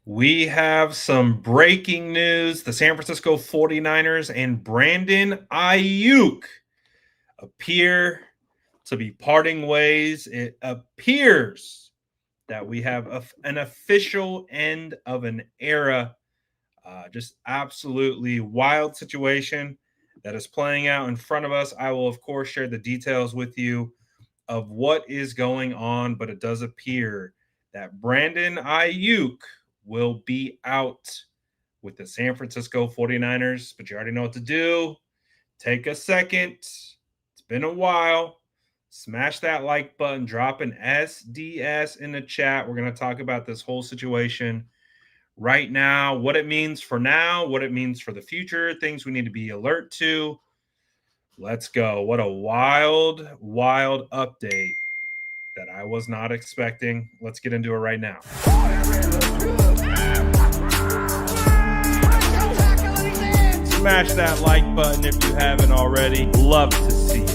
We have some breaking news. The San Francisco 49ers and Brandon Aiyuk appear to be parting ways. It appears that we have an official end of an era. Just absolutely wild situation that is playing out in front of us. I will, of course, share the details with you of what is going on, but it does appear that Brandon Aiyuk will be out with the San Francisco 49ers. But you already know what to do. Take a second. It's been a while. Smash that like button, drop an SDS in the chat. We're going to talk about this whole situation right now, what it means for now, what it means for the future, things we need to be alert to. Let's go. What a wild, wild update that I was not expecting. Let's get into it right now. Smash that like button if you haven't already. Love to see it.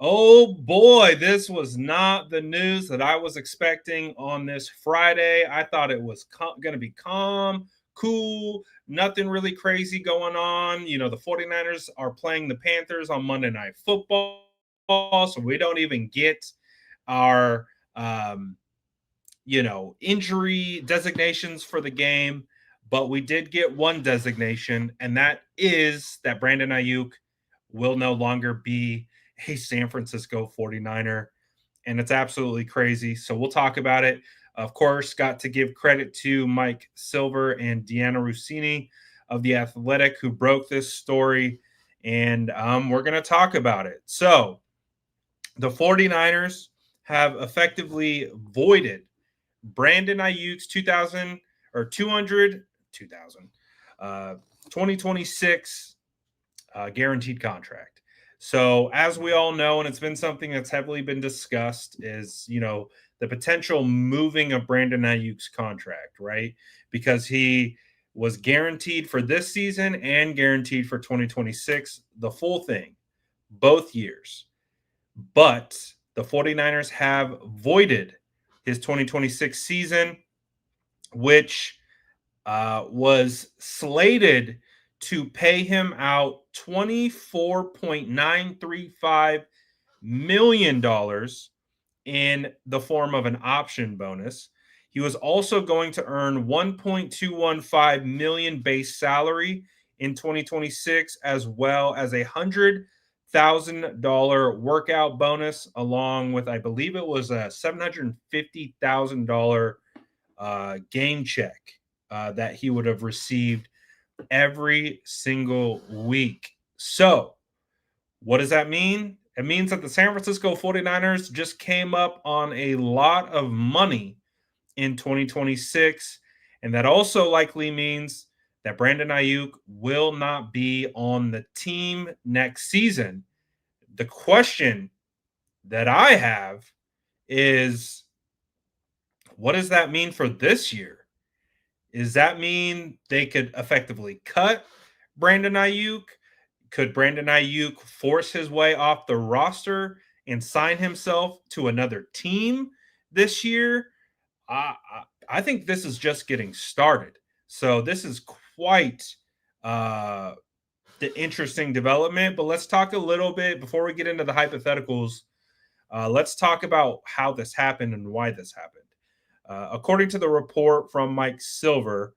Oh boy, this was not the news that I was expecting on this Friday. I thought it was going to be calm, cool, nothing really crazy going on. You know, the 49ers are playing the Panthers on Monday Night Football, so we don't even get our, injury designations for the game. But we did get one designation, and that is that Brandon Aiyuk will no longer be a San Francisco 49er. And it's absolutely crazy. So we'll talk about it. Of course, got to give credit to Mike Silver and Deanna Rossini of The Athletic who broke this story. And we're going to talk about it. So the 49ers have effectively voided Brandon Aiyuk's 2026 guaranteed contract. So, as we all know, and it's been something that's heavily been discussed, is the potential moving of Brandon Aiyuk's contract, right? Because he was guaranteed for this season and guaranteed for 2026, the full thing, both years. But the 49ers have voided his 2026 season, which was slated to pay him out $24.935 million in the form of an option bonus. He was also going to earn 1.215 million base salary in 2026, as well as $100,000 workout bonus, along with, I believe it was a $750,000 game check that he would have received every single week. So, what does that mean? It means that the San Francisco 49ers just came up on a lot of money in 2026. And that also likely means that Brandon Aiyuk will not be on the team next season. The question that I have is, what does that mean for this year? Does that mean they could effectively cut Brandon Aiyuk? Could Brandon Aiyuk force his way off the roster and sign himself to another team this year? I, I think this is just getting started. So this is quite uh, the interesting development. But let's talk a little bit before we get into the hypotheticals. Let's talk about how this happened and why this happened. According to the report from Mike Silver,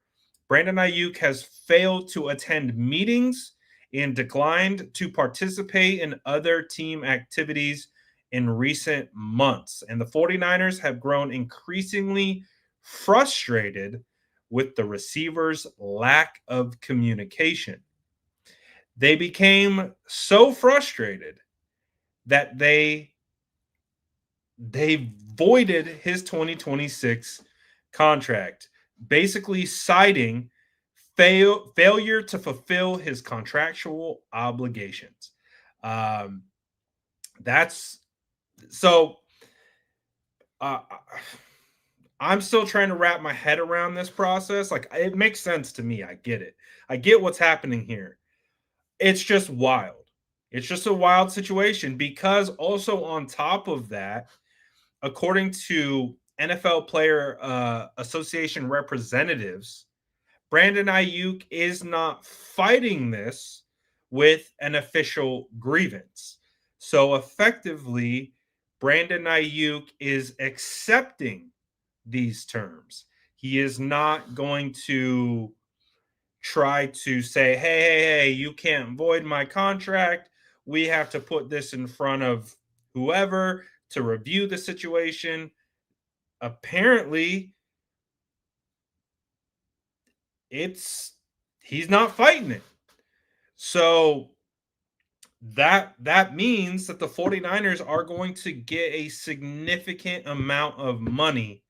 Brandon Aiyuk has failed to attend meetings and declined to participate in other team activities in recent months. And the 49ers have grown increasingly frustrated with the receiver's lack of communication. They became so frustrated that they voided his 2026 contract, basically citing failure to fulfill his contractual obligations. That's so. Uh, I'm still trying to wrap my head around this process. Like, it makes sense to me. I get it. I get what's happening here. It's just wild. It's just a wild situation because also on top of that, according to NFL Player Association representatives, Brandon Aiyuk is not fighting this with an official grievance. So effectively, Brandon Aiyuk is accepting these terms. He is not going to try to say, hey, you can't void my contract. We have to put this in front of whoever to review the situation. Apparently, it's he's not fighting it. So that means that the 49ers are going to get a significant amount of money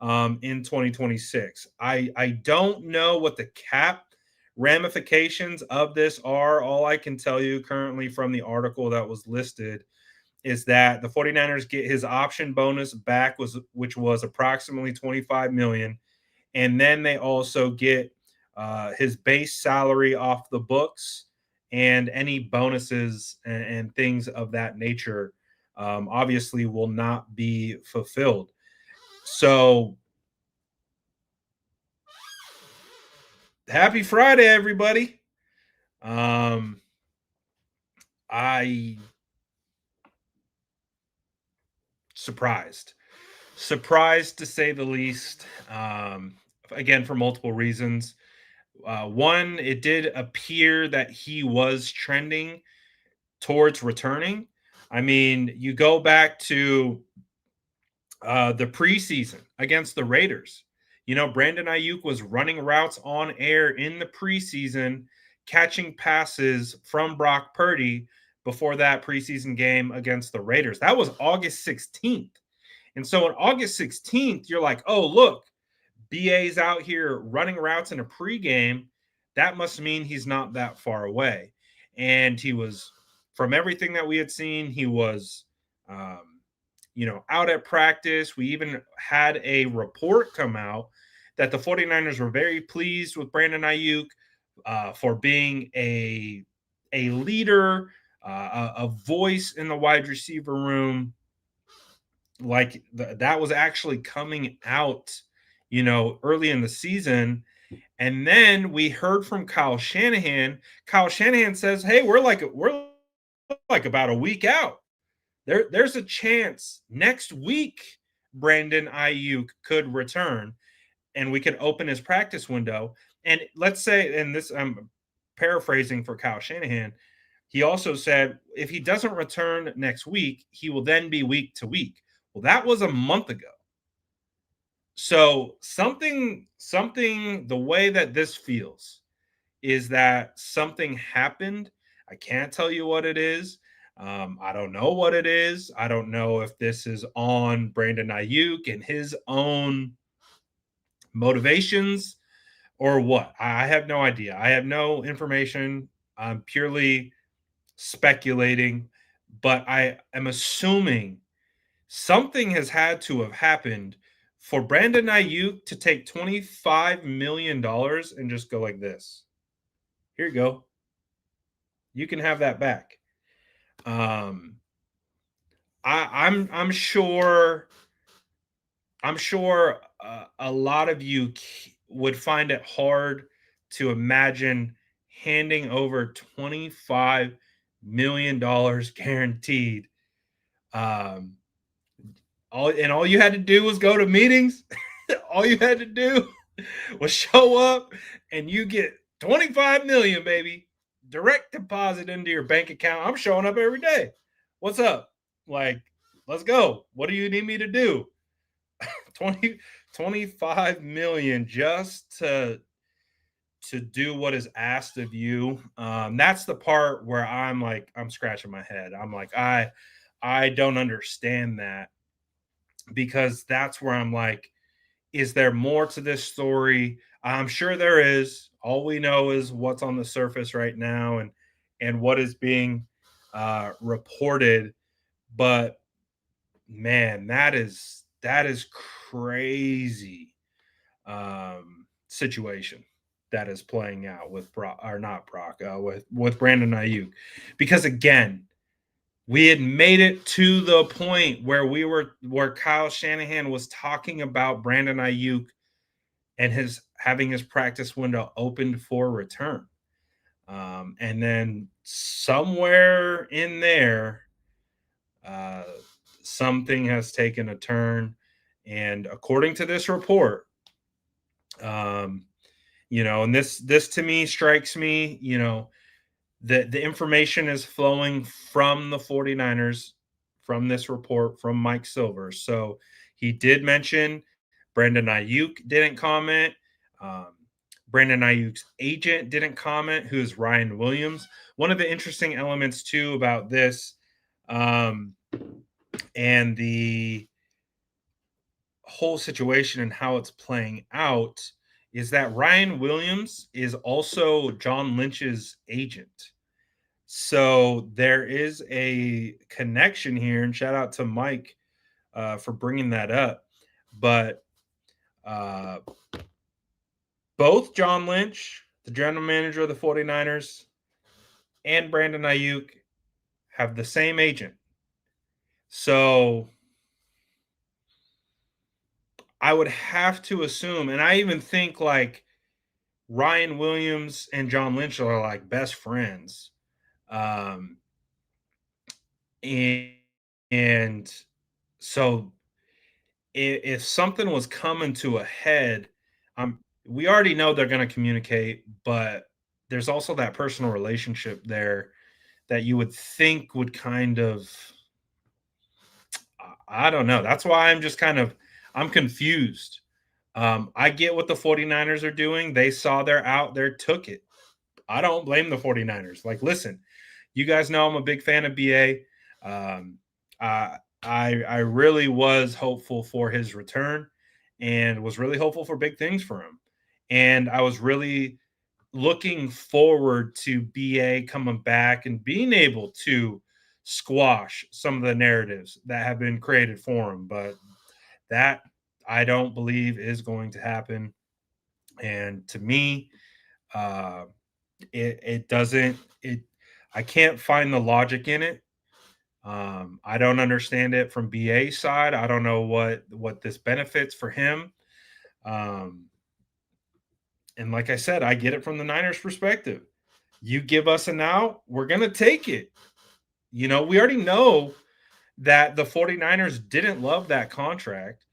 in 2026. I don't know what the cap ramifications of this are. All I can tell you currently from the article that was listed is that the 49ers get his option bonus back, which was approximately 25 million, and then they also get his base salary off the books and any bonuses and things of that nature obviously will not be fulfilled. So happy Friday, everybody. Um, I surprised, surprised to say the least. Again, for multiple reasons. One, it did appear that he was trending towards returning. I mean, you go back to the preseason against the Raiders. You know, Brandon Aiyuk was running routes on air in the preseason, catching passes from Brock Purdy before that preseason game against the Raiders. That was August 16th. And so on August 16th, you're like, oh, look, BA's out here running routes in a pregame. That must mean he's not that far away. And he was, from everything that we had seen, he was out at practice. We even had a report come out that the 49ers were very pleased with Brandon Aiyuk for being a leader, a voice in the wide receiver room. Like that was actually coming out, early in the season. And then we heard from Kyle Shanahan. Kyle Shanahan says, "Hey, we're like about a week out. There's a chance next week Brandon Aiyuk could return and we could open his practice window." And let's say, and this I'm paraphrasing for Kyle Shanahan, he also said if he doesn't return next week, he will then be week to week. Well, that was a month ago. So something the way that this feels is that something happened. I can't tell you what it is. I don't know what it is. I don't know if this is on Brandon Aiyuk and his own motivations or what. I have no idea. I have no information. I'm purely speculating, but I am assuming something has had to have happened for Brandon Aiyuk to take $25 million and just go like this. Here you go. You can have that back. I'm sure a lot of you would find it hard to imagine handing over $25 million guaranteed. Um, all you had to do was go to meetings. All you had to do was show up, and you get 25 million, baby, direct deposit into your bank account. I'm showing up every day. What's up? Like, let's go. What do you need me to do? 25 million just to do what is asked of you. That's the part where I'm scratching my head. I'm like, I don't understand that, because that's where I'm like, is there more to this story? I'm sure there is. All we know is what's on the surface right now and what is being reported. But man, that is crazy situation that is playing out with Brock, or not Brock, with Brandon Ayuk, because again, we had made it to the point where Kyle Shanahan was talking about Brandon Ayuk and his having his practice window opened for return. And then somewhere in there, uh, something has taken a turn. And according to this report, um, and this to me strikes me, the information is flowing from the 49ers from this report from Mike Silver. So he did mention Brandon Ayuk didn't comment. Um, Brandon Ayuk's agent didn't comment, who's Ryan Williams. One of the interesting elements, too, about this um, and the whole situation and how it's playing out is that Ryan Williams is also John Lynch's agent. So there is a connection here, and shout out to Mike for bringing that up. But uh, both John Lynch, the general manager of the 49ers, and Brandon Ayuk have the same agent. So I would have to assume, and I even think like Ryan Williams and John Lynch are like best friends. Um, and, and so if something was coming to a head, we already know they're going to communicate, but there's also that personal relationship there that you would think would kind of, I don't know. That's why I'm confused. I get what the 49ers are doing. They saw they're out there, took it. I don't blame the 49ers. Like, listen, you guys know I'm a big fan of BA. Um, I really was hopeful for his return and was really hopeful for big things for him. And I was really looking forward to BA coming back and being able to squash some of the narratives that have been created for him. But that I don't believe is going to happen. And to me, uh, it doesn't it I can't find the logic in it. I don't understand it from BA side. I don't know what this benefits for him. Um, and like I said, I get it from the Niners perspective. You give us an out, we're going to take it. We already know that the 49ers didn't love that contract.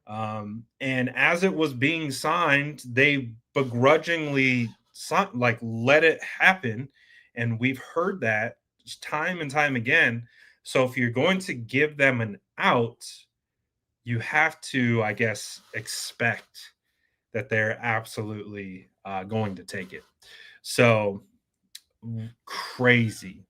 And as it was being signed, they begrudgingly like let it happen. And we've heard that time and time again. So if you're going to give them an out, you have to, I guess, expect that they're absolutely going to take it. So crazy.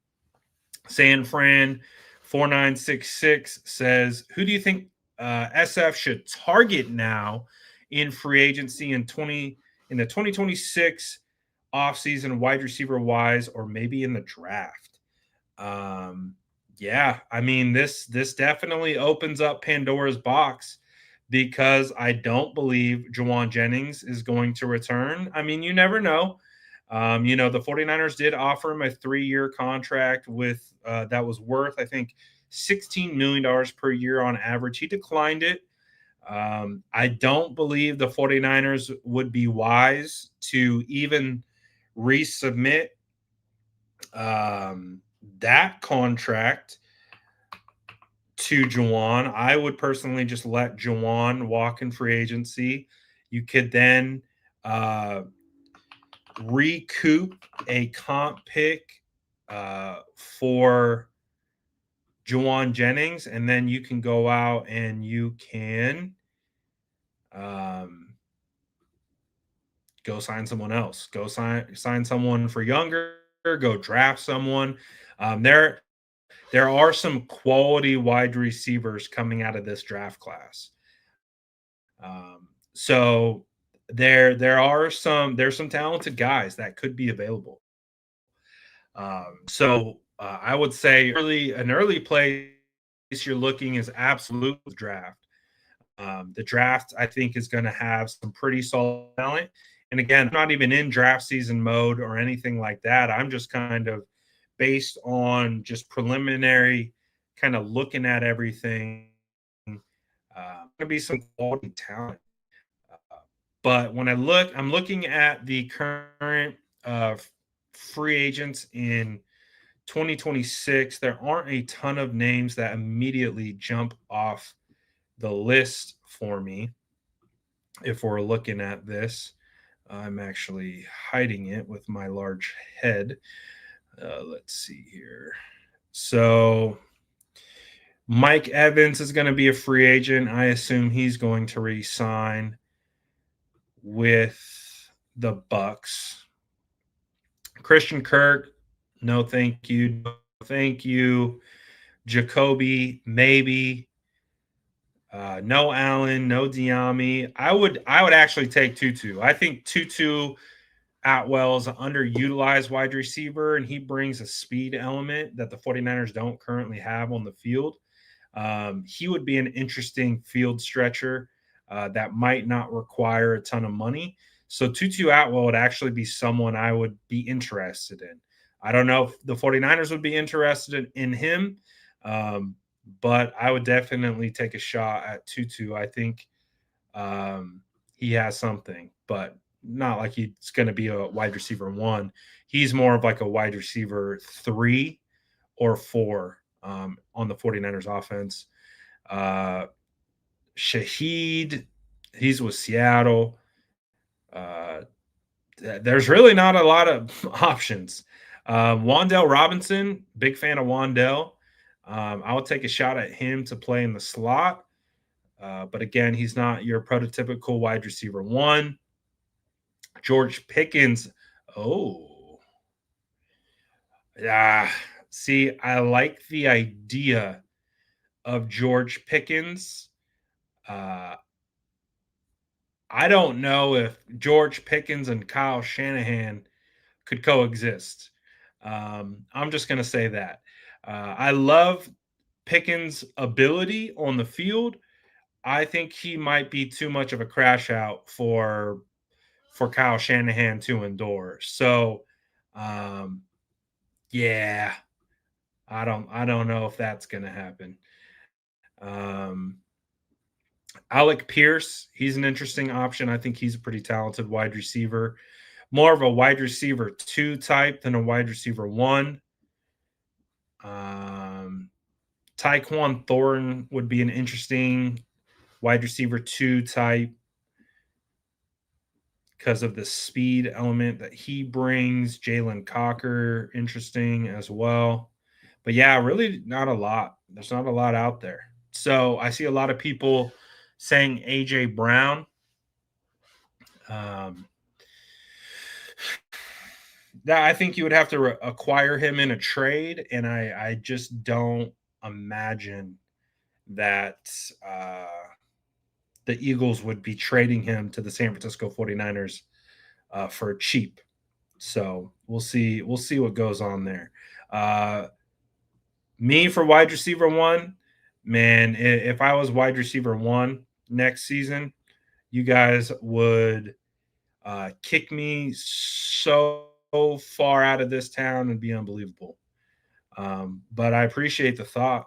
San Fran 4966 says, who do you think SF should target now in free agency in the 2026 offseason, wide receiver wise, or maybe in the draft? Yeah, I mean this definitely opens up Pandora's box because I don't believe Juwan Jennings is going to return. I mean, you never know. The 49ers did offer him a 3-year contract with that was worth, I think, $16 million per year on average. He declined it. I don't believe the 49ers would be wise to even resubmit that contract to Juwan. I would personally just let Juwan walk in free agency. You could then recoup a comp pick for Juwan Jennings, and then you can go out and you can go sign someone else. Go sign someone for younger. Go draft someone. There are some quality wide receivers coming out of this draft class. So there's some talented guys that could be available. So I would say an early place you're looking is absolute draft. The draft, I think, is going to have some pretty solid talent. And again, I'm not even in draft season mode or anything like that. I'm just kind of based on just preliminary kind of looking at everything. Going to be some quality talent. Uh, but when I'm looking at the current uh, free agents in 2026. There aren't a ton of names that immediately jump off the list for me. If we're looking at this, I'm actually hiding it with my large head. Let's see here. So Mike Evans is going to be a free agent. I assume he's going to re-sign with the Bucks. Christian Kirk, no thank you. No thank you. Jacoby, maybe. No Allen, no Diami. I would actually take Tutu. I think Tutu Atwell is an underutilized wide receiver, and he brings a speed element that the 49ers don't currently have on the field. He would be an interesting field stretcher that might not require a ton of money. So Tutu Atwell would actually be someone I would be interested in. I don't know if the 49ers would be interested in him, but I would definitely take a shot at Tutu. I think he has something, but not like he's going to be a wide receiver one. He's more of like a wide receiver 3 or 4 on the 49ers offense. Uh, Shaheed, he's with Seattle. Uh, there's really not a lot of options. Wandell Robinson, big fan of Wandell. I would take a shot at him to play in the slot. But again, he's not your prototypical wide receiver one. George Pickens. Oh, yeah. See, I like the idea of George Pickens. Uh, I don't know if George Pickens and Kyle Shanahan could coexist. I'm just going to say that. I love Pickens' ability on the field. I think he might be too much of a crash out for Kyle Shanahan to endure. So, um, yeah, I don't know if that's going to happen. Um, Alec Pierce, he's an interesting option. I think he's a pretty talented wide receiver, more of a wide receiver 2 type than a wide receiver 1. Um, Tyquan Thornton would be an interesting wide receiver 2 type because of the speed element that he brings. Jalen Cocker, interesting as well. But yeah, really not a lot. There's not a lot out there. So I see a lot of people saying AJ Brown. Um, that I think you would have to acquire him in a trade, and I just don't imagine that the Eagles would be trading him to the San Francisco 49ers for cheap. So we'll see. We'll see what goes on there. Me for wide receiver 1, man. If I was wide receiver 1 next season, you guys would kick me so far out of this town and be unbelievable. But I appreciate the thought.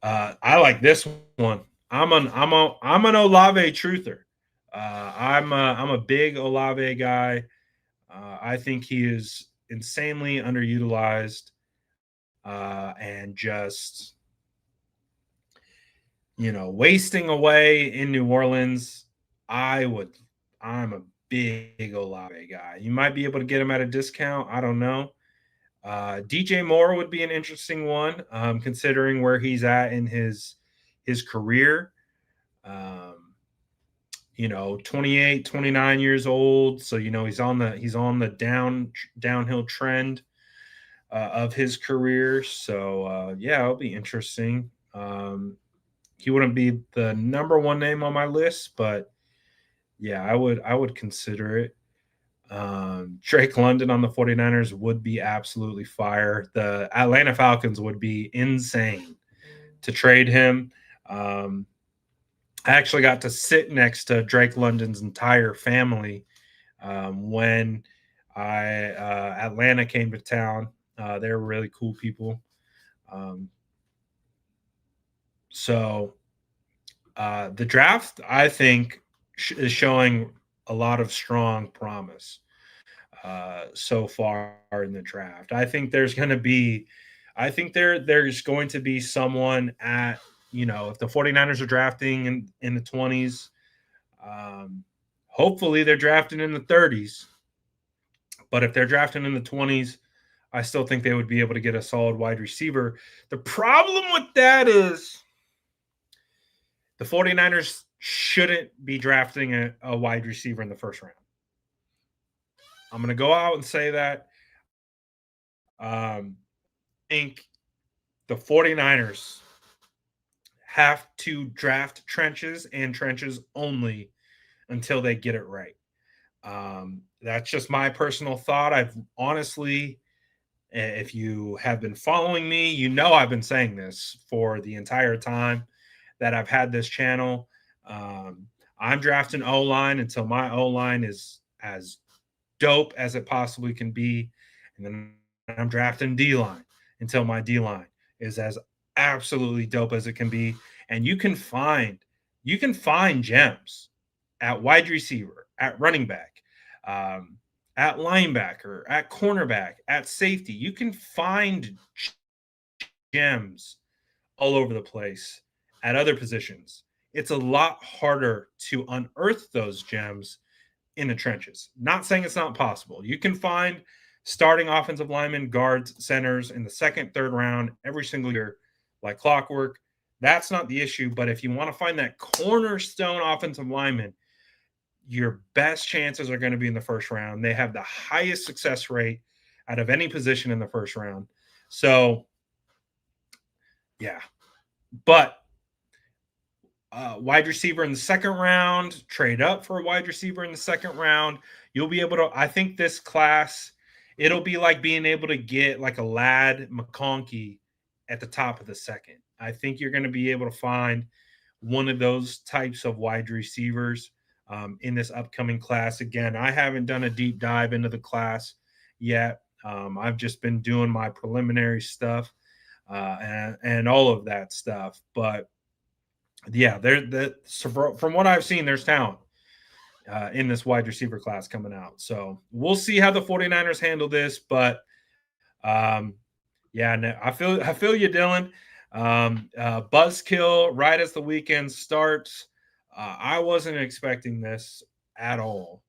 I like this one. I'm an Olave truther. I'm a big Olave guy. I think he is insanely underutilized and just wasting away in New Orleans. I'm a big Olave guy. You might be able to get him at a discount. I don't know. DJ Moore would be an interesting one, considering where he's at in his career. 28, 29 years old. So, he's on the downhill trend of his career. So, yeah, it'll be interesting. He wouldn't be the number one name on my list, but yeah, I would consider it. Drake London on the 49ers would be absolutely fire. The Atlanta Falcons would be insane to trade him. Um, I actually got to sit next to Drake London's entire family when Atlanta came to town. They were really cool people. Um, so the draft, I think, is showing a lot of strong promise so far in the draft. I think there's going to be someone at, if the 49ers are drafting in the 20s, um, hopefully they're drafting in the 30s. But if they're drafting in the 20s, I still think they would be able to get a solid wide receiver. The problem with that is the 49ers shouldn't be drafting a wide receiver in the first round. I'm going to go out and say that. I think the 49ers have to draft trenches and trenches only until they get it right. That's just my personal thought. I've honestly, if you have been following me, I've been saying this for the entire time that I've had this channel. I'm drafting O line until my O line is as dope as it possibly can be. And then I'm drafting D line until my D line is as absolutely dope as it can be. And you can find gems at wide receiver, at running back, at linebacker, at cornerback, at safety. You can find gems all over the place at other positions. It's a lot harder to unearth those gems in the trenches. Not saying it's not possible. You can find starting offensive linemen, guards, centers in the second, third round every single year, like clockwork. That's not the issue. But if you want to find that cornerstone offensive lineman, your best chances are going to be in the first round. They have the highest success rate out of any position in the first round. So, yeah. But wide receiver in the second round, trade up for a wide receiver in the second round. You'll be able to, I think this class, it'll be like being able to get like a Lad McConkey at the top of the second. I think you're going to be able to find one of those types of wide receivers in this upcoming class. Again, I haven't done a deep dive into the class yet. I've just been doing my preliminary stuff and all of that stuff. But yeah, from what I've seen, there's talent in this wide receiver class coming out. So we'll see how the 49ers handle this. But yeah, no, I feel you, Dylan. Buzzkill right as the weekend starts. I wasn't expecting this at all.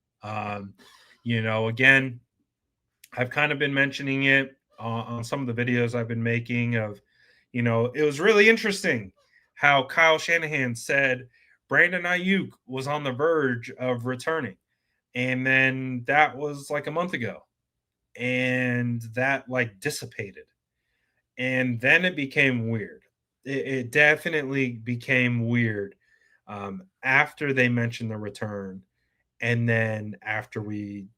Again, I've kind of been mentioning it on some of the videos I've been making of, it was really interesting how Kyle Shanahan said Brandon Aiyuk was on the verge of returning. And then that was like a month ago. And that like dissipated. And then it became weird. It definitely became weird after they mentioned the return. And then after we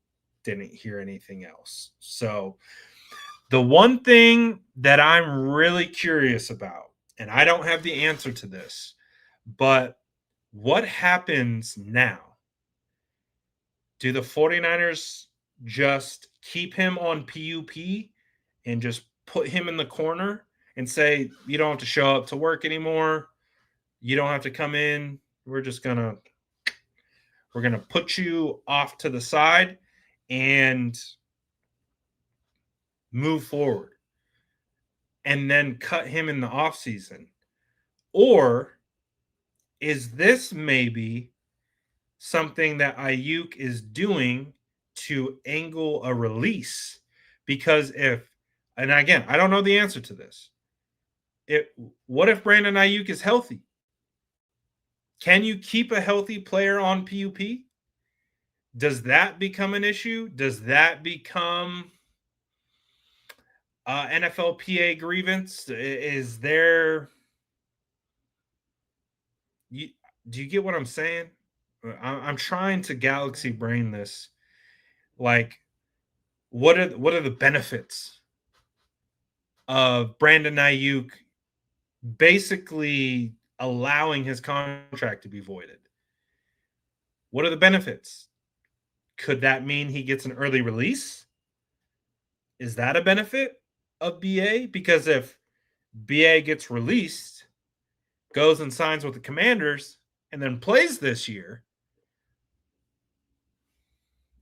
didn't hear anything else. So the one thing that I'm really curious about, and I don't have the answer to this, but what happens now? Do the 49ers just keep him on PUP and just put him in the corner and say, you don't have to show up to work anymore. You don't have to come in. We're going to put you off to the side and move forward and then cut him in the offseason? Or is this maybe something that Aiyuk is doing to angle a release? Because and again, I don't know the answer to this. What if Brandon Aiyuk is healthy? Can you keep a healthy player on PUP? Does that become an issue? Does that become NFLPA grievance? Is there? Do you get what I'm saying? I'm trying to galaxy brain this. Like, what are the benefits of Brandon Aiyuk basically allowing his contract to be voided. What are the benefits? Could that mean he gets an early release? Is that a benefit of BA? Because if BA gets released, goes and signs with the Commanders, and then plays this year,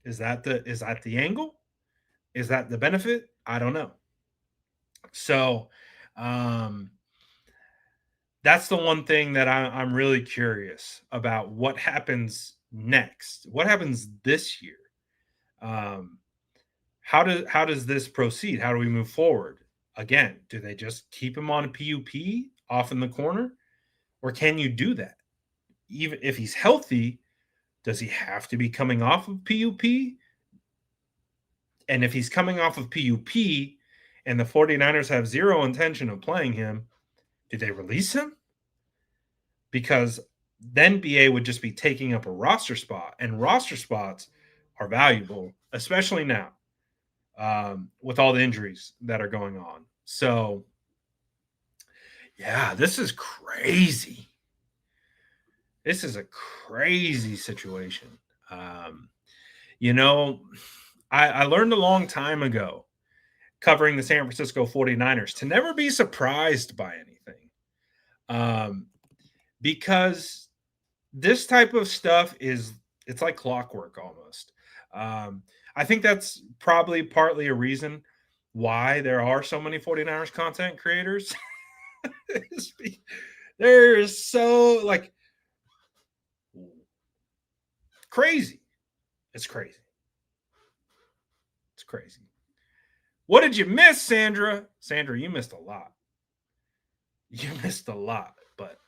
is that the angle? Is that the benefit? I don't know. So um, that's the one thing that I'm really curious about. What happens next? What happens this year? Um, how does this proceed? How do we move forward? Again, do they just keep him on a PUP off in the corner, or can you do that? Even if he's healthy, does he have to be coming off of PUP? And if he's coming off of PUP and the 49ers have zero intention of playing him, do they release him? Because then BA would just be taking up a roster spot, and roster spots are valuable, especially now with all the injuries that are going on. So, yeah, this is crazy. This is a crazy situation. Um, you know, I learned a long time ago covering the San Francisco 49ers to never be surprised by anything. Because this type of stuff it's like clockwork almost. I think that's probably partly a reason why there are so many 49ers content creators. They're so like crazy. It's crazy. It's crazy. What did you miss, Sandra? Sandra, you missed a lot. You missed a lot, but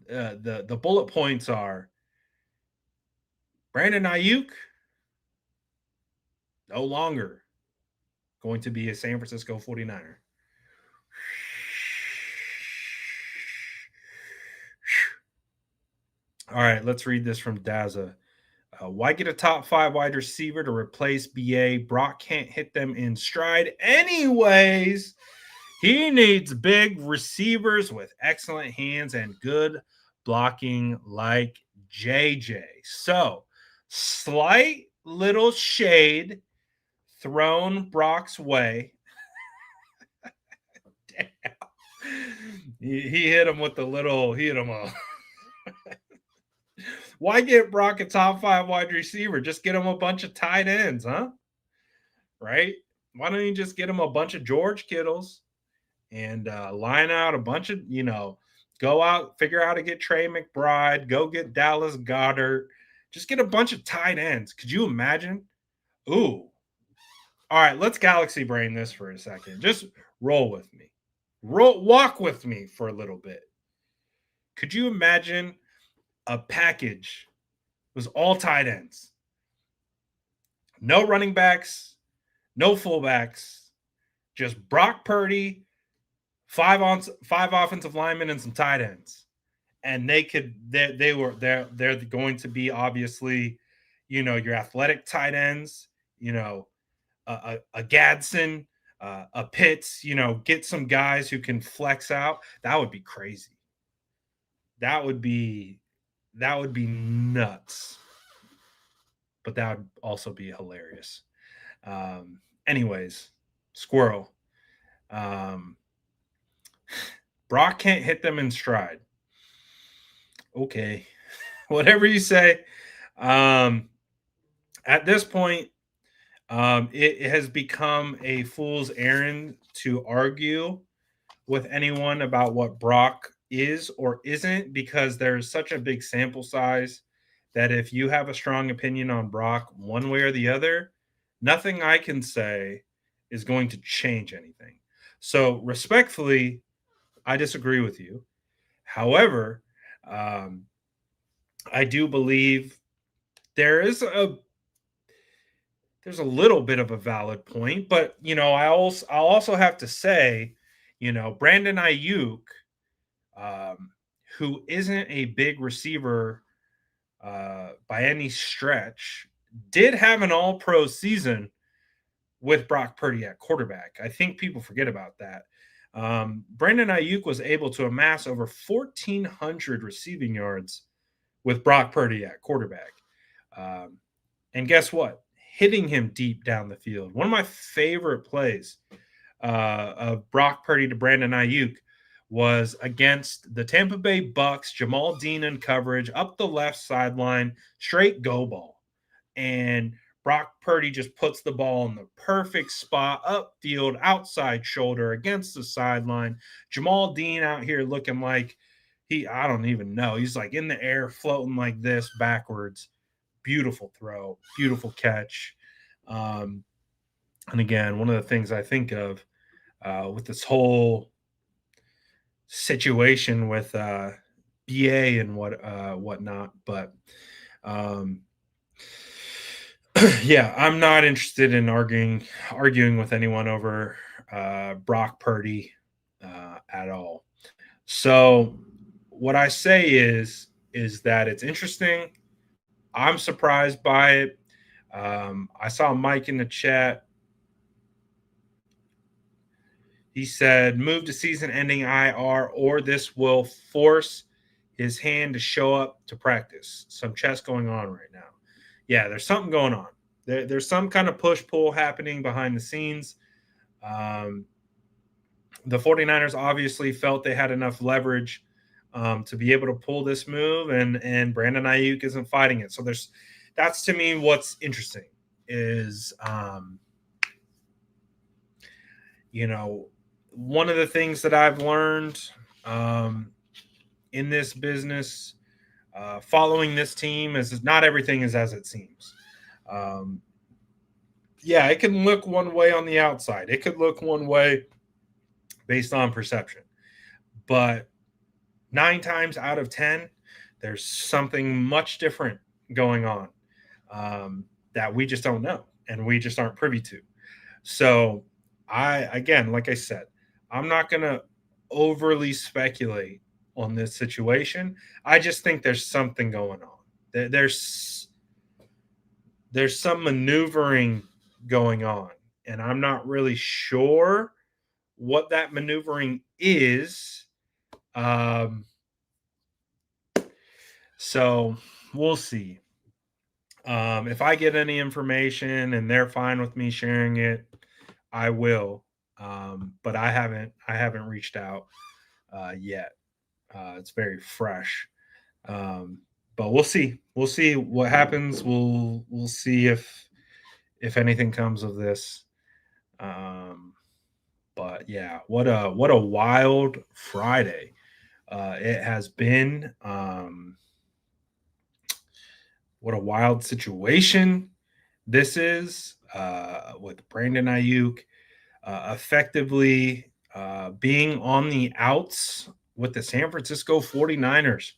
the bullet points are Brandon Aiyuk no longer going to be a San Francisco 49er. All right, let's read this from Daza. Why get a top 5 wide receiver to replace BA? Brock can't hit them in stride anyways. He needs big receivers with excellent hands and good blocking like JJ. So, slight little shade thrown Brock's way. Damn. He hit him with the little, he hit him up. Why get Brock a top 5 wide receiver? Just get him a bunch of tight ends, huh? Right? Why don't you just get him a bunch of George Kittles and line out a bunch of, go out, figure out how to get Trey McBride, go get Dallas Goddard. Just get a bunch of tight ends. Could you imagine? Ooh. All right, let's galaxy brain this for a second. Just roll with me. Walk with me for a little bit. Could you imagine a package was all tight ends? No running backs, no fullbacks, just Brock Purdy, five offensive linemen and some tight ends. And they're going to be obviously, your athletic tight ends, a Gadsden, a Pitts, get some guys who can flex out. That would be crazy. That would be nuts. But that would also be hilarious. Anyways, Squirrel. Brock can't hit them in stride. Okay. Whatever you say. At this point, it has become a fool's errand to argue with anyone about what Brock is or isn't, because there's such a big sample size that if you have a strong opinion on Brock one way or the other, nothing I can say is going to change anything. So respectfully, I disagree with you. However, I do believe there's a little bit of a valid point, but I'll also have to say, Brandon Aiyuk, who isn't a big receiver by any stretch, did have an all-pro season with Brock Purdy at quarterback. I think people forget about that. Brandon Aiyuk was able to amass over 1,400 receiving yards with Brock Purdy at quarterback. Um, and guess what? Hitting him deep down the field. One of my favorite plays of Brock Purdy to Brandon Aiyuk was against the Tampa Bay Bucks. Jamal Dean in coverage up the left sideline, straight go ball. And Brock Purdy just puts the ball in the perfect spot, upfield, outside shoulder against the sideline. Jamal Dean out here looking like I don't even know. He's like in the air, floating like this backwards. Beautiful throw, beautiful catch. And again, one of the things I think of with this whole situation with BA and whatnot, but yeah, I'm not interested in arguing with anyone over Brock Purdy at all. So what I say is that it's interesting. I'm surprised by it. I saw Mike in the chat. He said, move to season-ending IR, or this will force his hand to show up to practice. Some chess going on right now. Yeah, there's something going on. There's some kind of push-pull happening behind the scenes. The 49ers obviously felt they had enough leverage to be able to pull this move, and Brandon Aiyuk isn't fighting it. So that's to me what's interesting is, one of the things that I've learned in this business, following this team, is not everything is as it seems. Yeah, it can look one way on the outside. It could look one way based on perception. But 9 times out of 10, there's something much different going on that we just don't know and we just aren't privy to. So like I said, I'm not going to overly speculate on this situation. I just think there's something going on. There's some maneuvering going on, and I'm not really sure what that maneuvering is. So we'll see. If I get any information and they're fine with me sharing it, I will. But I haven't reached out yet. It's very fresh. But we'll see. We'll see what happens. We'll see if anything comes of this. But yeah, what a wild Friday it has been. What a wild situation this is with Brandon Aiyuk effectively being on the outs with the San Francisco 49ers.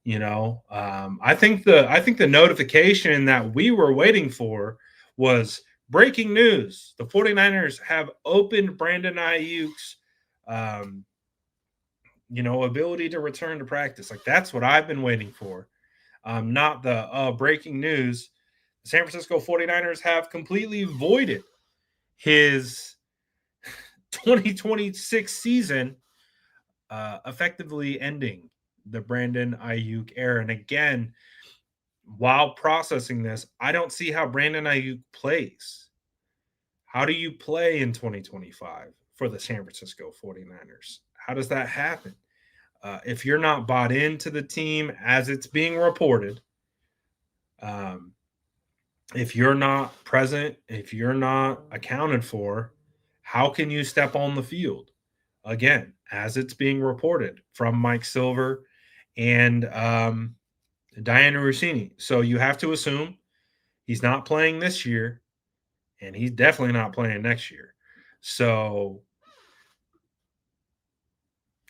I think the notification that we were waiting for was breaking news. The 49ers have opened Brandon Aiyuk's ability to return to practice. Like, that's what I've been waiting for. Not the breaking news. The San Francisco 49ers have completely voided his 2026 season, effectively ending the Brandon Aiyuk era. And again, while processing this, I don't see how Brandon Aiyuk plays. How do you play in 2025 for the San Francisco 49ers? How does that happen? If you're not bought into the team as it's being reported, if you're not present, if you're not accounted for, how can you step on the field? Again, as it's being reported from Mike Silver and Diana Rossini. So you have to assume he's not playing this year, and he's definitely not playing next year. So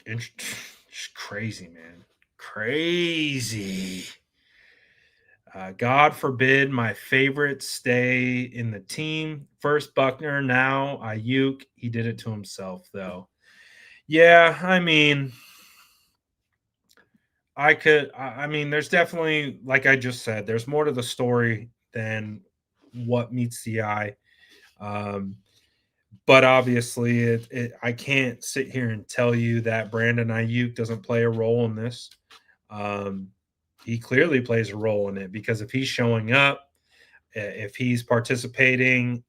it's crazy, man. Crazy. God forbid my favorite stay in the team. First Buckner, now Aiyuk. He did it to himself, though. Yeah, I mean, there's definitely, like I just said, there's more to the story than what meets the eye. But obviously, I can't sit here and tell you that Brandon Ayuk doesn't play a role in this. Um, he clearly plays a role in it because if he's showing up, if he's participating,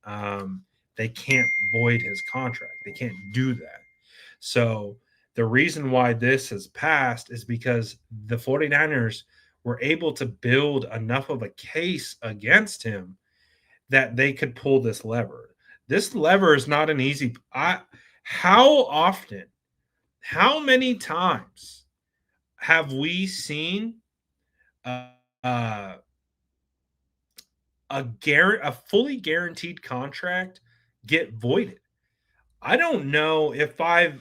they can't void his contract. They can't do that. So the reason why this has passed is because the 49ers were able to build enough of a case against him that they could pull this lever. This lever is not an easy. How often, how many times have we seen uh, uh, a fully guaranteed contract get voided? I don't know if I've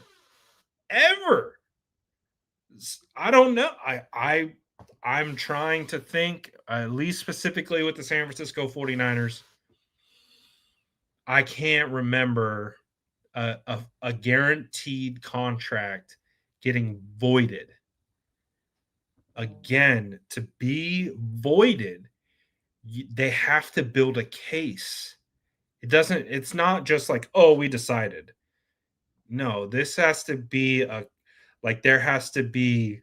ever. I don't know. I'm trying to think, at least specifically with the San Francisco 49ers. I can't remember a guaranteed contract getting voided. Again, to be voided, they have to build a case. It's not just like, oh, we decided. No, this has to be there has to be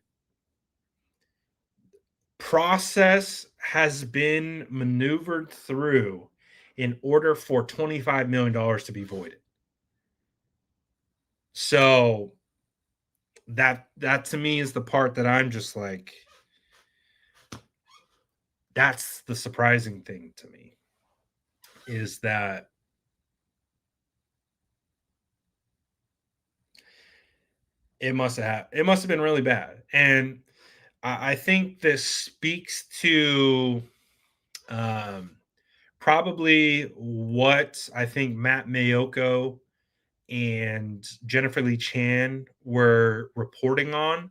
process has been maneuvered through in order for $25 million to be voided. So that to me is the part that I'm just like, that's the surprising thing to me is that it must have been really bad. And I think this speaks to um, probably what I think Matt Mayoko and Jennifer Lee Chan were reporting on.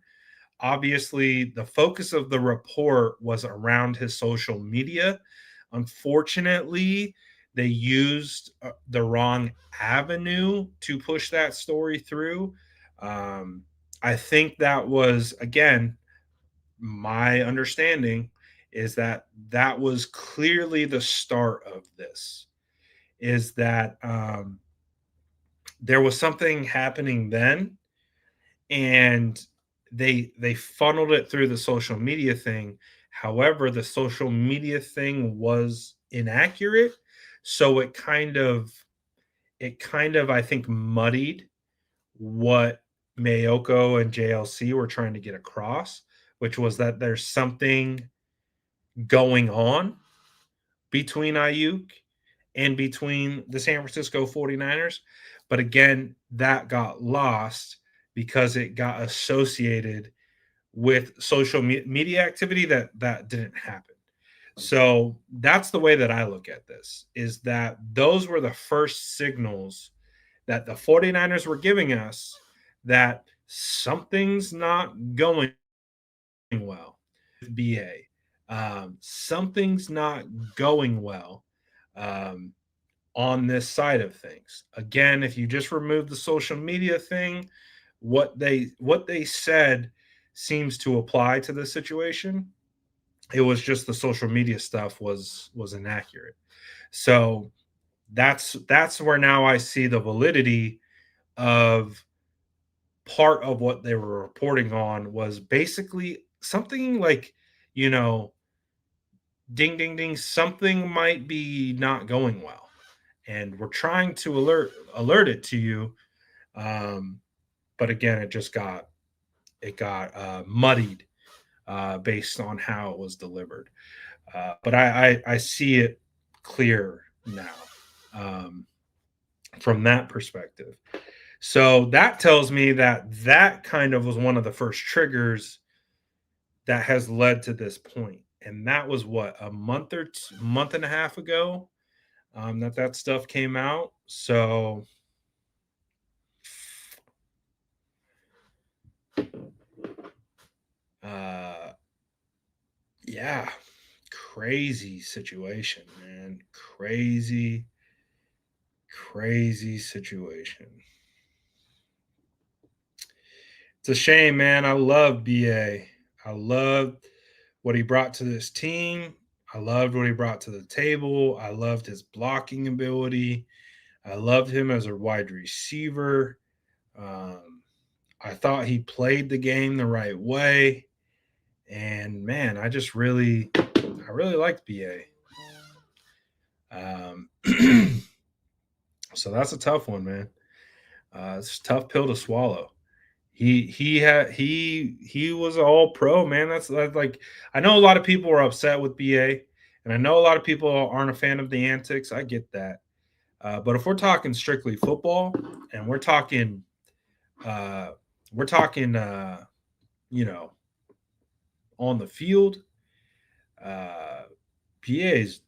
Obviously, the focus of the report was around his social media. Unfortunately, they used the wrong avenue to push that story through. Um, I think that was, again, my understanding is that that was clearly the start of this. Is that there was something happening then, and they funneled it through the social media thing. However, the social media thing was inaccurate, so it kind of I think muddied what Mayoko and JLC were trying to get across, which was that there's something going on between Ayuk and between the San Francisco 49ers. But again, that got lost because it got associated with social media activity that didn't happen. So that's the way that I look at this, is that those were the first signals that the 49ers were giving us that something's not going well with BA. Something's not going well um, on this side of things. Again, if you just remove the social media thing, what they said seems to apply to the situation. It was just the social media stuff was inaccurate. So that's where now I see the validity of part of what they were reporting on was basically something like, you know, ding ding ding, something might be not going well. And we're trying to alert it to you. Um, but again, it got muddied based on how it was delivered. But I see it clear now from that perspective. So that tells me that that kind of was one of the first triggers that has led to this point. And that was what, a month and a half ago that stuff came out. So uh, yeah, crazy situation, man. Crazy situation. It's a shame, man. I love BA. I loved what he brought to this team. I loved what he brought to the table. I loved his blocking ability. I loved him as a wide receiver. I thought he played the game the right way. And man, I really liked BA. So that's a tough one, man. It's a tough pill to swallow. He was all pro, man. That's like, I know a lot of people are upset with BA, and I know a lot of people aren't a fan of the antics. I get that. But if we're talking strictly football, and uh, we're talking, you know, on the field, BA is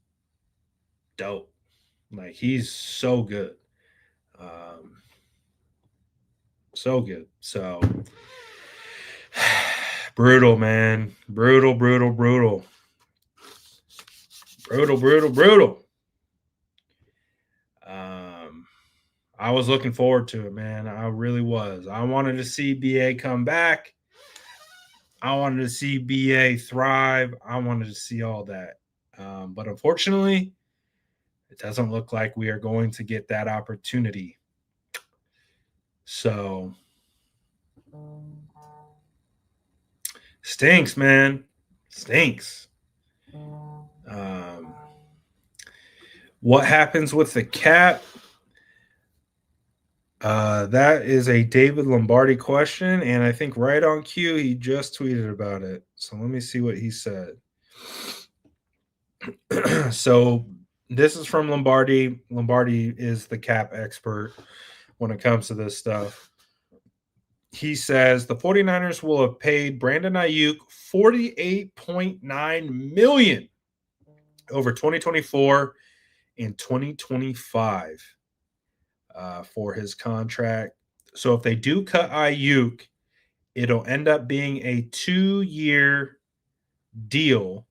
dope. Like, he's so good, um, so good. So brutal, man. Brutal, brutal, brutal, brutal, brutal, brutal. I was looking forward to it, man. I really was. I wanted to see BA come back. I wanted to see BA thrive. I wanted to see all that. But unfortunately, it doesn't look like we are going to get that opportunity. So, stinks, man. Stinks. What happens with the cap? That is a David Lombardi question, and I think right on cue, he just tweeted about it. So let me see what he said. So this is from Lombardi. Lombardi is the cap expert when it comes to this stuff. He says the 49ers will have paid Brandon Aiyuk $48.9 million over 2024 and 2025 for his contract. So if they do cut Aiyuk, it'll end up being a 2-year deal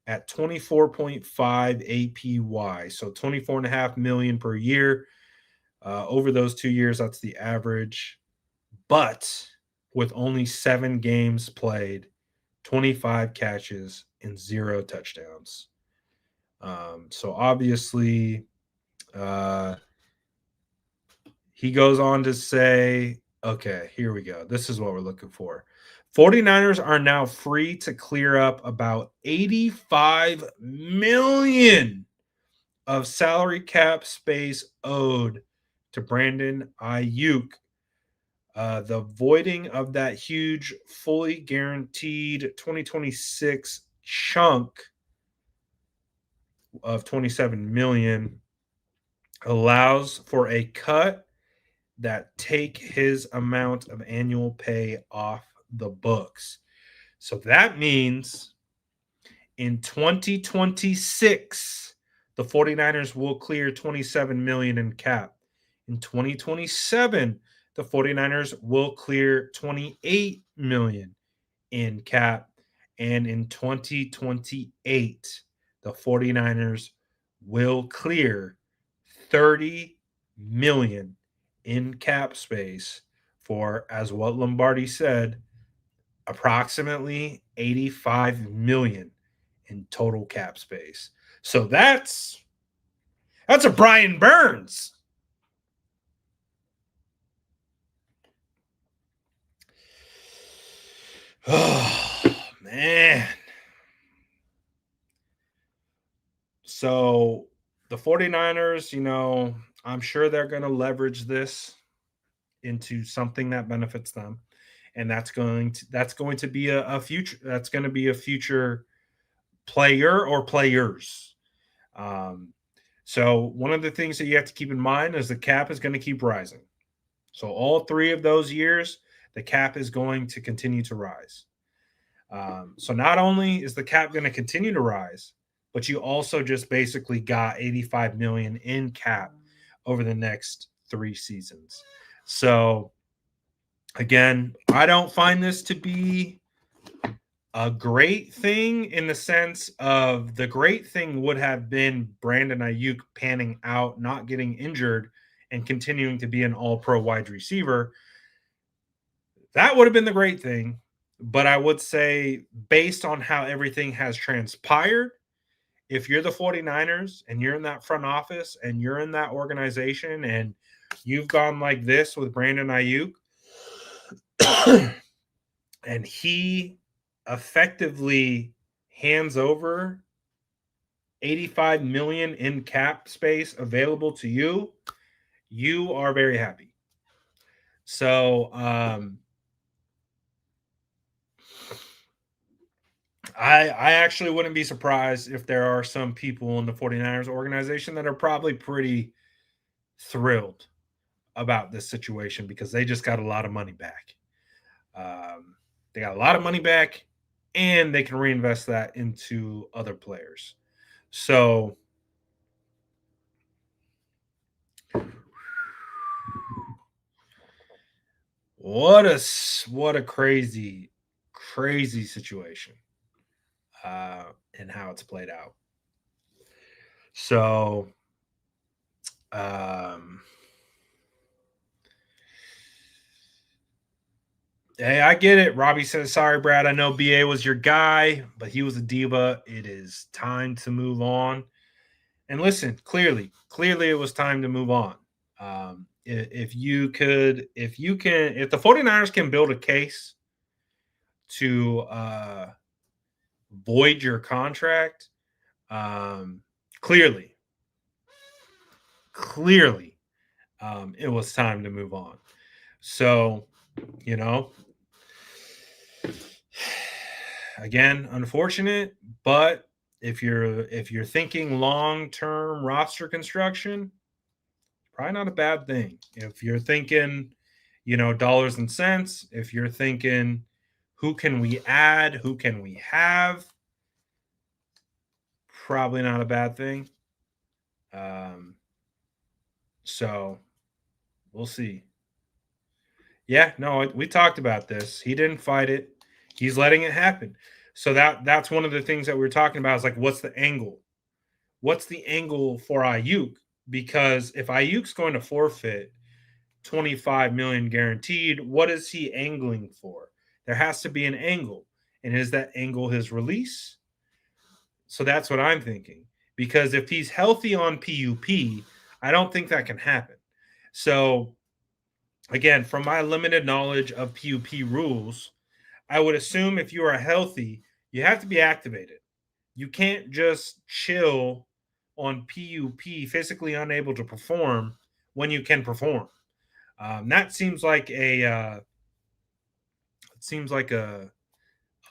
at 24.5 APY. So 24.5 million per year. Over those 2 years, that's the average. But with only 7 games played, 25 catches, and 0 touchdowns. So obviously, he goes on to say, okay, here we go. This is what we're looking for. 49ers are now free to clear up about 85 million of salary cap space owed to Brandon Aiyuk. The voiding of that huge, fully guaranteed 2026 chunk of 27 million allows for a cut that take his amount of annual pay off the books. So that means in 2026, the 49ers will clear 27 million in cap. In 2027, the 49ers will clear 28 million in cap. And in 2028, the 49ers will clear 30 million in cap space for, as what Lombardi said, approximately 85 million in total cap space. So that's a Brian Burns. Oh, man. So the 49ers, I'm sure they're going to leverage this into something that benefits them. And that's going to be a future player or players. So one of the things that you have to keep in mind is the cap is going to keep rising. So all 3 of those years, the cap is going to continue to rise. So not only is the cap going to continue to rise, but you also just basically got 85 million in cap over the next 3 seasons. So again, I don't find this to be a great thing in the sense of the great thing would have been Brandon Aiyuk panning out, not getting injured, and continuing to be an all-pro wide receiver. That would have been the great thing. But I would say, based on how everything has transpired, if you're the 49ers and you're in that front office and you're in that organization and you've gone like this with Brandon Aiyuk, and he effectively hands over 85 million in cap space available to you, you are very happy. So I actually wouldn't be surprised if there are some people in the 49ers organization that are probably pretty thrilled about this situation because they just got a lot of money back. They got a lot of money back, and they can reinvest that into other players. So what a crazy situation, and how it's played out. So hey, I get it. Robbie says, sorry, Brad. I know BA was your guy, but he was a diva. It is time to move on. And listen, clearly, it was time to move on. If the 49ers can build a case to void your contract, clearly, it was time to move on. So, again, unfortunate, but if you're thinking long-term roster construction, probably not a bad thing. If you're thinking, dollars and cents, if you're thinking who can we add, who can we have, probably not a bad thing. So we'll see. Yeah, no, we talked about this. He didn't fight it. He's letting it happen. So that's one of the things that we were talking about is like, what's the angle? What's the angle for Aiyuk? Because if Aiyuk's going to forfeit 25 million guaranteed, what is he angling for? There has to be an angle. And is that angle his release? So that's what I'm thinking. Because if he's healthy on PUP, I don't think that can happen. So again, from my limited knowledge of PUP rules, I would assume if you are healthy, you have to be activated. You can't just chill on PUP, physically unable to perform, when you can perform. That seems like a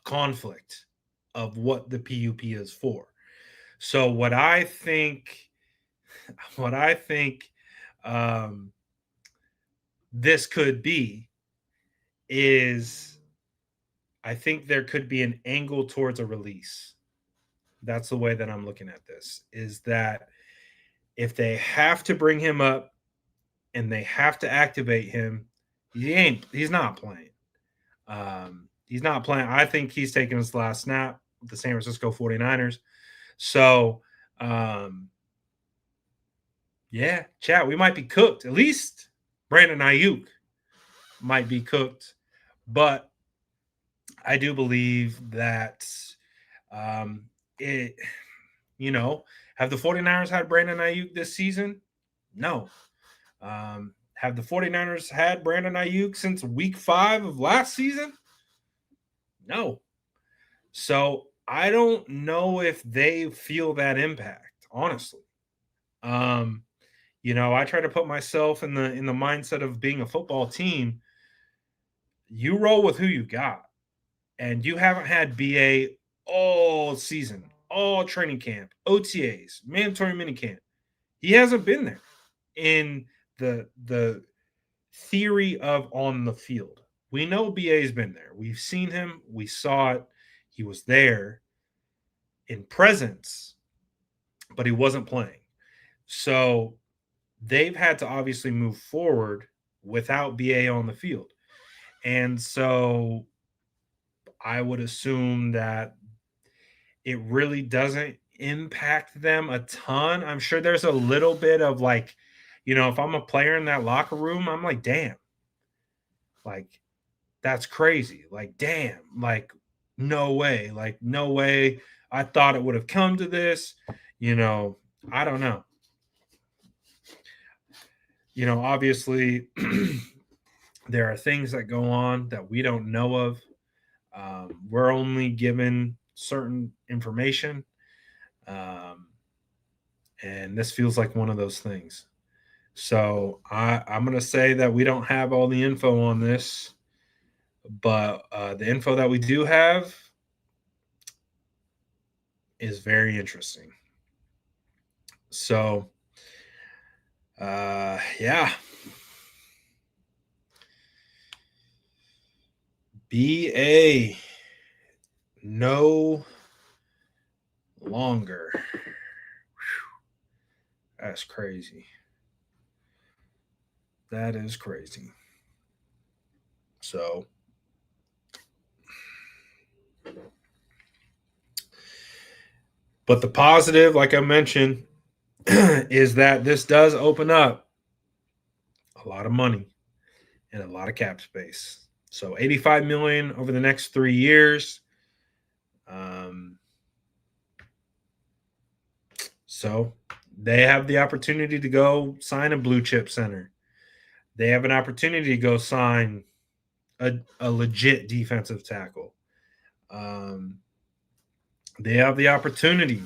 conflict of what the PUP is for. So what I think this could be is, I think there could be an angle towards a release. That's the way that I'm looking at this, is that if they have to bring him up and they have to activate him, he's not playing. He's not playing. I think he's taking his last snap with the San Francisco 49ers. So, yeah, chat, we might be cooked. At least Brandon Aiyuk might be cooked. But I do believe that have the 49ers had Brandon Aiyuk this season? No. Have the 49ers had Brandon Aiyuk since week 5 of last season? No. So I don't know if they feel that impact, honestly. I try to put myself in the mindset of being a football team. You roll with who you got. And you haven't had BA all season, all training camp, OTAs, mandatory minicamp. He hasn't been there in the theory of on the field. We know BA's been there. We've seen him. We saw it. He was there in presence, but he wasn't playing. So they've had to obviously move forward without BA on the field. And so I would assume that it really doesn't impact them a ton. I'm sure there's a little bit of like, if I'm a player in that locker room, I'm like, damn, like, that's crazy. Like, damn, like, no way. I thought it would have come to this. I don't know. Obviously, there are things that go on that we don't know of. We're only given certain information. Um, and this feels like one of those things. So I'm going to say that we don't have all the info on this, but the info that we do have is very interesting. So, yeah. BA no longer. That's crazy. That is crazy. So, but the positive, like I mentioned, is that this does open up a lot of money and a lot of cap space. So 85 million over the next 3 years. So they have the opportunity to go sign a blue chip center. They have an opportunity to go sign a legit defensive tackle. They have the opportunity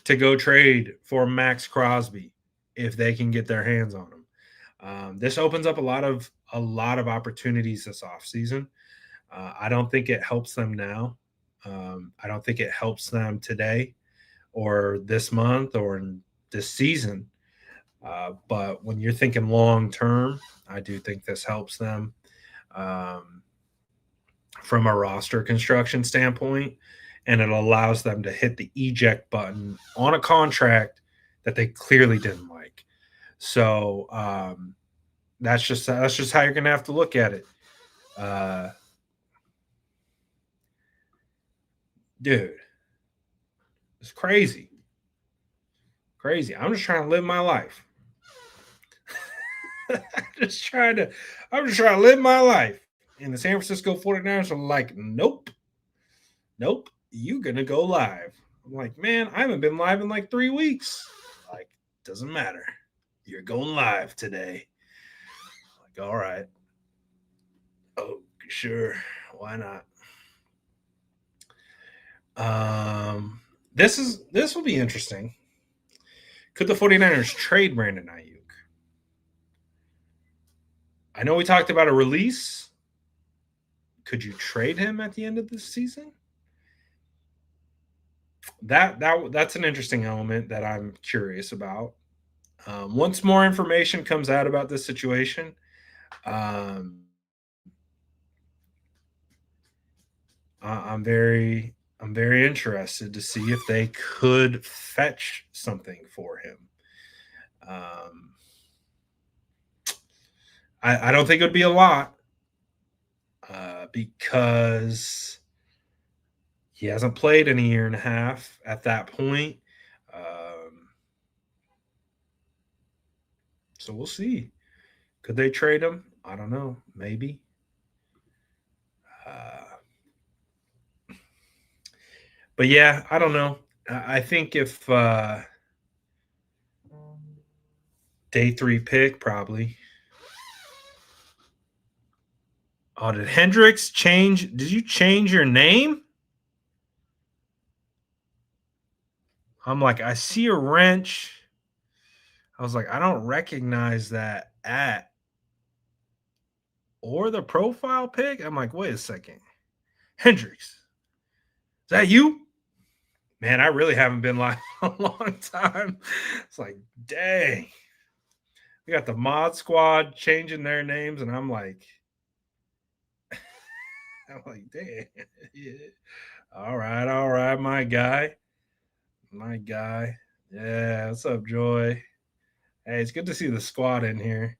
to go trade for Max Crosby if they can get their hands on him. This opens up a lot of opportunities this offseason. I don't think it helps them now. I don't think it helps them today or this month or in this season. But when you're thinking long term, I do think this helps them from a roster construction standpoint, and it allows them to hit the eject button on a contract that they clearly didn't like. So that's just how you're going to have to look at it. Dude, it's crazy. Crazy. I'm just trying to live my life. I'm just trying to live my life. And the San Francisco 49ers are like, nope, you're going to go live. I'm like, man, I haven't been live in like 3 weeks. Like, doesn't matter. You're going live today. Like, all right. Oh, sure. Why not? This will be interesting. Could the 49ers trade Brandon Aiyuk? I know we talked about a release. Could you trade him at the end of the season? That's an interesting element that I'm curious about. Once more information comes out about this situation, I'm very interested to see if they could fetch something for him. I don't think it would be a lot because he hasn't played in a year and a half at that point. So we'll see. Could they trade him? I don't know. Maybe. But yeah, I don't know. I think if day 3 pick, probably. Oh, did Hendricks change? Did you change your name? I'm like, I see a wrench. I was like, I don't recognize that at or the profile pic. I'm like, wait a second. Hendricks, is that you? Man, I really haven't been live a long time. It's like, dang. We got the mod squad changing their names, and I'm like, dang. Yeah. All right, my guy. Yeah, what's up, Joy? Hey, it's good to see the squad in here.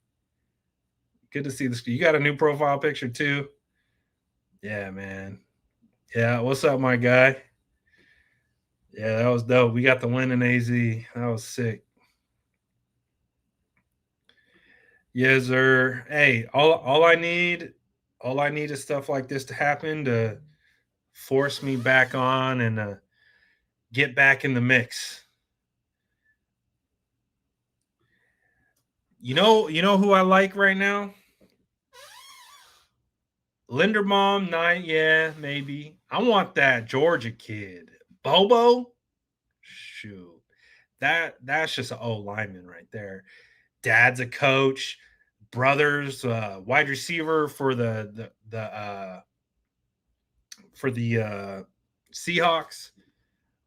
Good to see this. You got a new profile picture too? Yeah, man. Yeah, what's up, my guy? Yeah, that was dope. We got the win in AZ. That was sick. Yes, sir. Hey, all I need is stuff like this to happen to force me back on and get back in the mix. You know who I like right now? Linderbaum, yeah, maybe. I want that Georgia kid. Bobo? Shoot. That's just an old lineman right there. Dad's a coach, brothers, wide receiver for the Seahawks.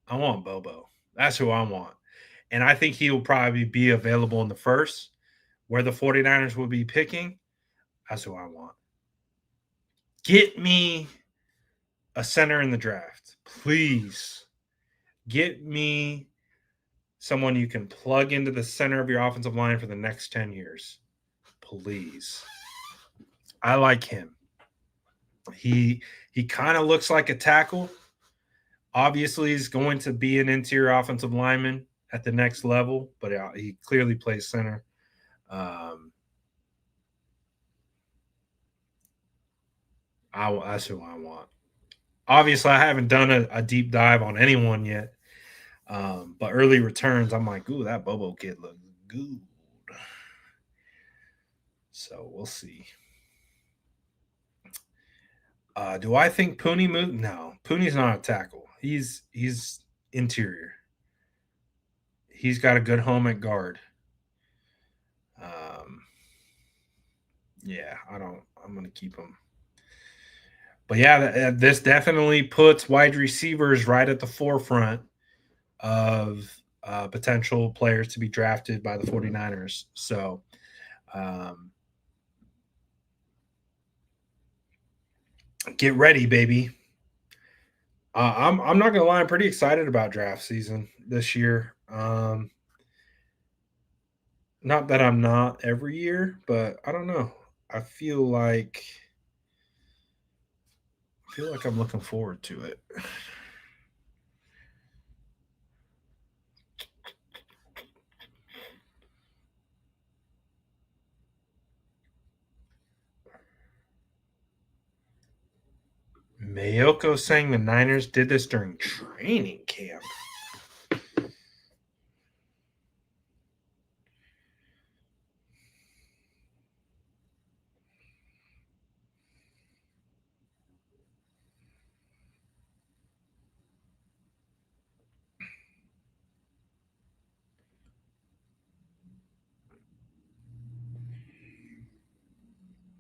I want Bobo. That's who I want. And I think he will probably be available in the first, where the 49ers will be picking. That's who I want. Get me a center in the draft. Please. Get me someone you can plug into the center of your offensive line for the next 10 years. Please. I like him. He kind of looks like a tackle. Obviously, he's going to be an interior offensive lineman at the next level, but he clearly plays center. That's who I want. Obviously, I haven't done a deep dive on anyone yet, but early returns, I'm like, ooh, that Bobo kid looks good. So we'll see. Do I think Pooney moved? No, Pooney's not a tackle. He's interior. He's got a good home at guard. Yeah, I'm gonna keep him. But yeah, this definitely puts wide receivers right at the forefront of potential players to be drafted by the 49ers. So, get ready, baby. I'm not gonna lie, I'm pretty excited about draft season this year. Not that I'm not every year, but I don't know. I feel like I'm looking forward to it. Mayoko saying the Niners did this during training camp.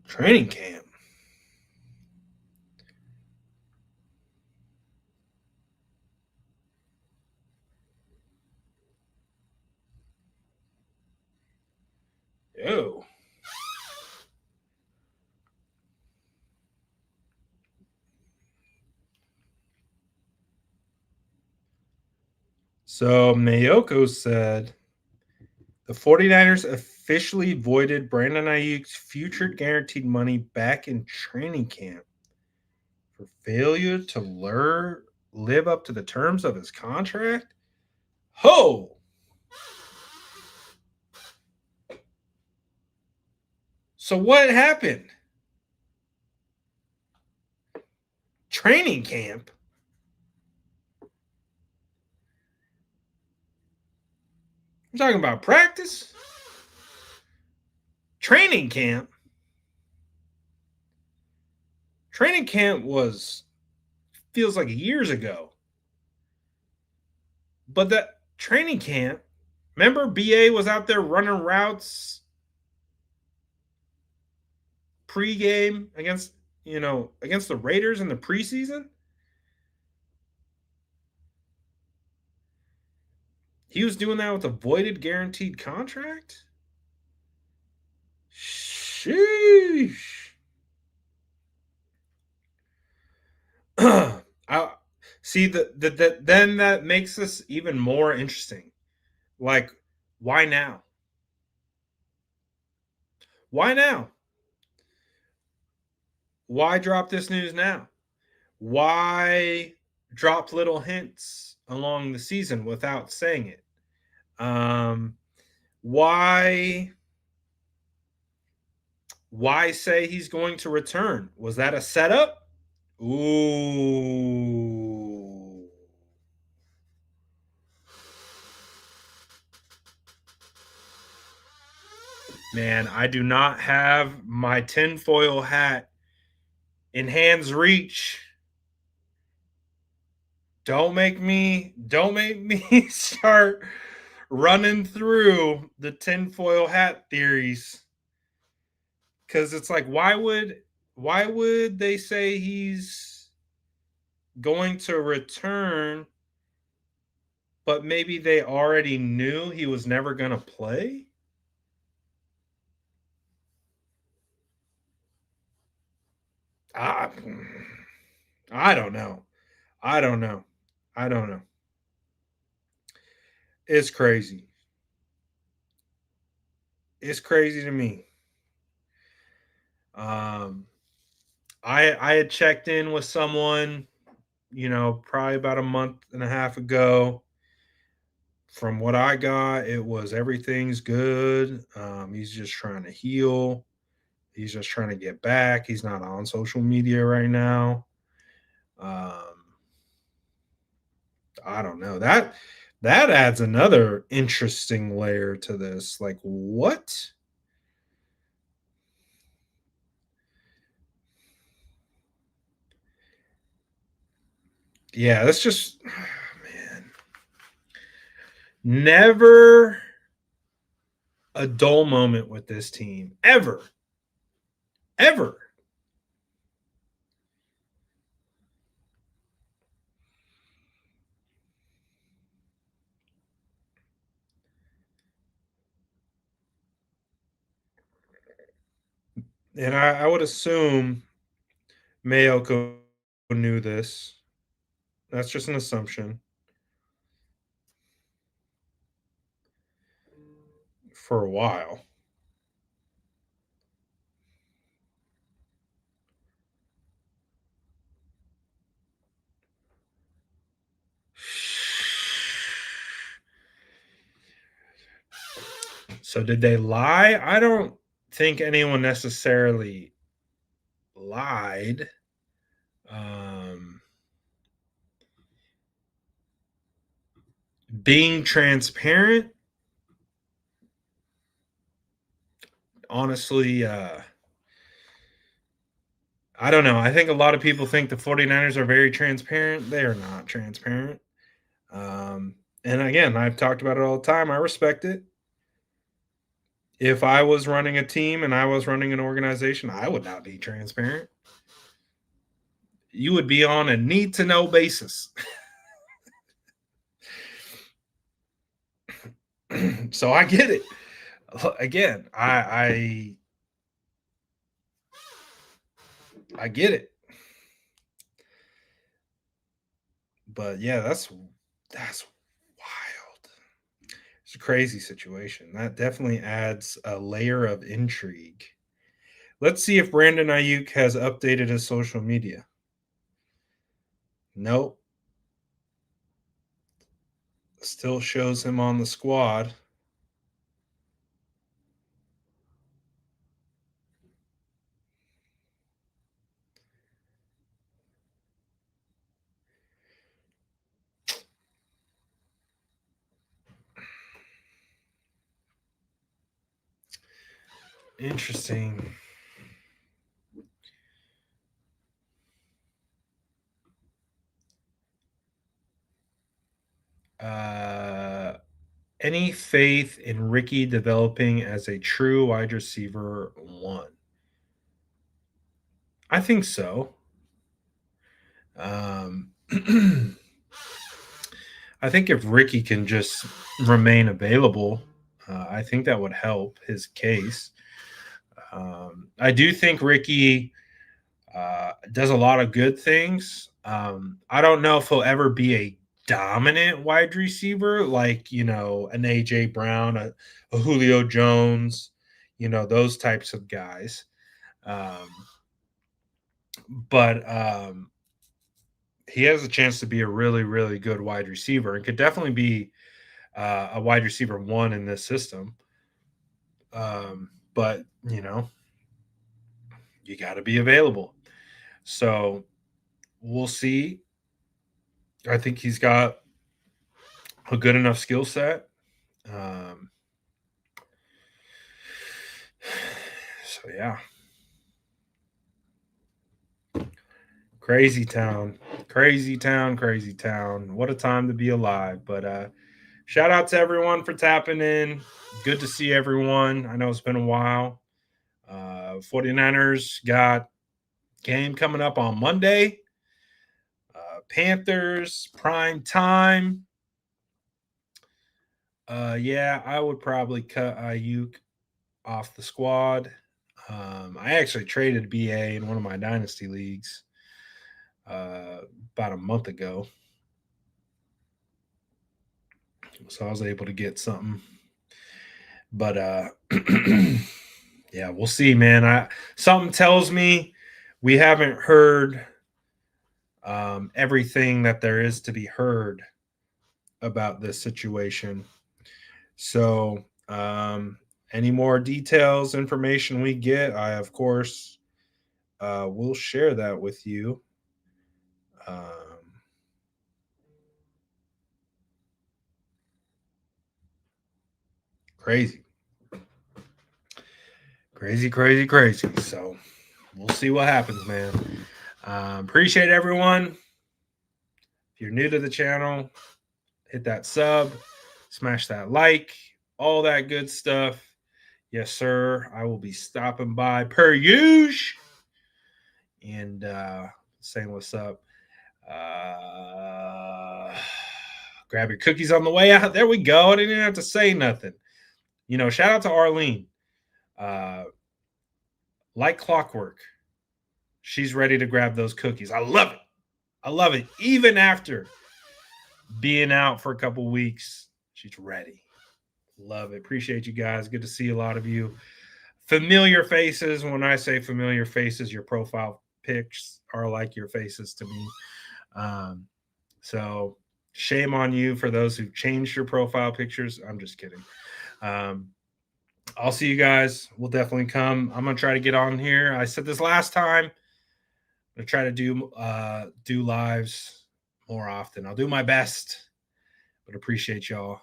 Training camp. Oh. So Mayoko said the 49ers officially voided Brandon Aiyuk's future guaranteed money back in training camp for failure to live up to the terms of his contract. Ho! So what happened? Training camp? I'm talking about practice? Training camp? Training camp feels like years ago. But that training camp, remember BA was out there running routes pregame against the Raiders in the preseason? He was doing that with a voided guaranteed contract? Sheesh. I see then that makes this even more interesting. Like, why now? Why now? Why drop this news now? Why drop little hints along the season without saying it? Why say he's going to return? Was that a setup? Ooh. Man, I do not have my tinfoil hat in hand's reach. Don't make me start running through the tinfoil hat theories. Cause it's like, why would they say he's going to return, but maybe they already knew he was never gonna play? I, I don't know. I don't know. I don't know. It's crazy. It's crazy to me. Um, I had checked in with someone, probably about a month and a half ago. From what I got, it was everything's good. He's just trying to heal. He's just trying to get back. He's not on social media right now. Um, I don't know. That adds another interesting layer to this. Like, what? Yeah, that's just man. Never a dull moment with this team ever. Ever. And I would assume Mayoko knew this. That's just an assumption for a while. So did they lie? I don't think anyone necessarily lied. Um, being transparent, honestly, I don't know. I think a lot of people think the 49ers are very transparent. They are not transparent. And again, I've talked about it all the time. I respect it. If I was running a team and I was running an organization, I would not be transparent. You would be on a need to know basis. So I get it. Again, I get it. But yeah, that's wild. It's a crazy situation. That definitely adds a layer of intrigue. Let's see if Brandon Ayuk has updated his social media. Nope. Still shows him on the squad. Interesting. Uh, any faith in Ricky developing as a true wide receiver one? I think so. Um, I think if Ricky can just remain available, I think that would help his case. I do think Ricky does a lot of good things. I don't know if he'll ever be a dominant wide receiver like an AJ Brown, a Julio Jones, those types of guys. Um, but he has a chance to be a really really good wide receiver and could definitely be a wide receiver one in this system. But you got to be available. So we'll see. I think he's got a good enough skill set. Um, So yeah. Crazy town. Crazy town, crazy town. What a time to be alive. But shout out to everyone for tapping in. Good to see everyone. I know it's been a while. 49ers got game coming up on Monday. Panthers, prime time. Yeah, I would probably cut Aiyuk off the squad. I actually traded BA in one of my dynasty leagues about a month ago. So I was able to get something. But yeah, we'll see, man. Something tells me we haven't heard everything that there is to be heard about this situation. So any more details, information we get, I of course will share that with you. Crazy. So we'll see what happens, man. Appreciate everyone. If you're new to the channel, hit that sub, smash that like, all that good stuff. Yes, sir. I will be stopping by per usual and saying what's up. Grab your cookies on the way out. There we go. I didn't even have to say nothing. Shout out to Arlene. Like clockwork, she's ready to grab those cookies. I love it. Even after being out for a couple weeks, she's ready. Love it. Appreciate you guys. Good to see a lot of you. Familiar faces. When I say familiar faces, your profile pics are like your faces to me. So shame on you for those who've changed your profile pictures. I'm just kidding. I'll see you guys. We'll definitely come. I'm going to try to get on here. I said this last time. I'm going to try to do lives more often. I'll do my best, but appreciate y'all.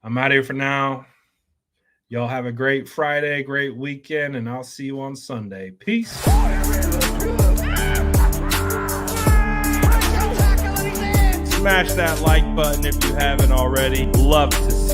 I'm out of here for now. Y'all have a great Friday, great weekend, and I'll see you on Sunday. Peace. Smash that like button if you haven't already. Love to see